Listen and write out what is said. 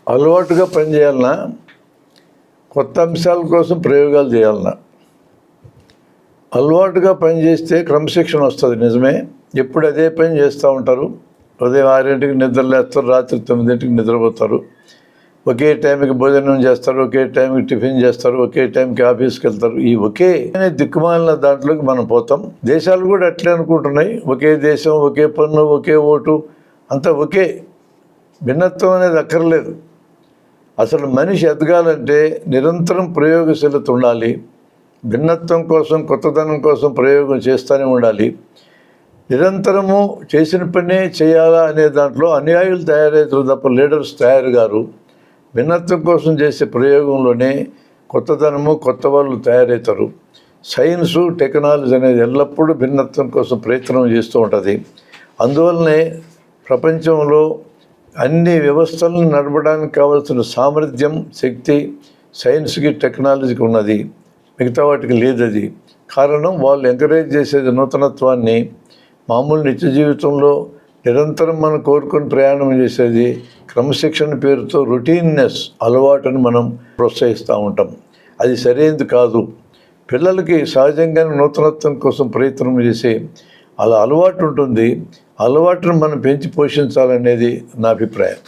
అలవాటుగా పనిచేయాలన్నా, కొత్త అంశాల కోసం ప్రయోగాలు చేయాలన్నా, అలవాటుగా పనిచేస్తే క్రమశిక్షణ వస్తుంది. నిజమే. ఎప్పుడు అదే పని చేస్తూ ఉంటారు. ఉదయం 6ంటికి నిద్రలేస్తారు, రాత్రి 9ంటికి నిద్రపోతారు. ఒకే టైంకి భోజనం చేస్తారు, ఒకే టైంకి టిఫిన్ చేస్తారు, ఒకే టైంకి ఆఫీస్కి వెళ్తారు. ఈ ఒకే దిక్కుమాలిన దాంట్లోకి మనం పోతాం. దేశాలు కూడా అట్లే అనుకుంటున్నాయి. ఒకే దేశం, ఒకే పన్ను, ఒకే ఓటు, అంతా ఒకే. భిన్నత్వం అనేది అక్కర్లేదు. అసలు మనిషి ఎదగాలంటే నిరంతరం ప్రయోగశీలత ఉండాలి. భిన్నత్వం కోసం, కొత్తదనం కోసం ప్రయోగం చేస్తూనే ఉండాలి. నిరంతరము చేసిన పనే చేయాలా అనే దాంట్లో అనుయాయులు తయారవుతారు తప్ప లీడర్స్ తయారు గారు. భిన్నత్వం కోసం చేసే ప్రయోగంలోనే కొత్తదనము, కొత్త వాళ్ళు తయారవుతారు. సైన్సు, టెక్నాలజీ అనేది ఎల్లప్పుడూ భిన్నత్వం కోసం ప్రయత్నం చేస్తూ ఉంటుంది. అందువల్లనే ప్రపంచంలో అన్ని వ్యవస్థలను నడపడానికి కావాల్సిన సామర్థ్యం, శక్తి సైన్స్కి, టెక్నాలజీకి ఉన్నది. మిగతా వాటికి లేదు. అది కారణం వాళ్ళు ఎంకరేజ్ చేసేది నూతనత్వాన్ని. మామూలు నిత్య జీవితంలో నిరంతరం మనం కోరుకొని ప్రయాణం చేసేది క్రమశిక్షణ పేరుతో రొటీన్నెస్, అలవాటుని మనం ప్రోత్సహిస్తూ ఉంటాం. అది సరైనది కాదు. పిల్లలకి సహజంగానే నూతనత్వం కోసం ప్రయత్నం చేసే అలా అలవాటు ఉంటుంది. అలవాటును మనం పెంచి పోషించాలనేది నా అభిప్రాయం.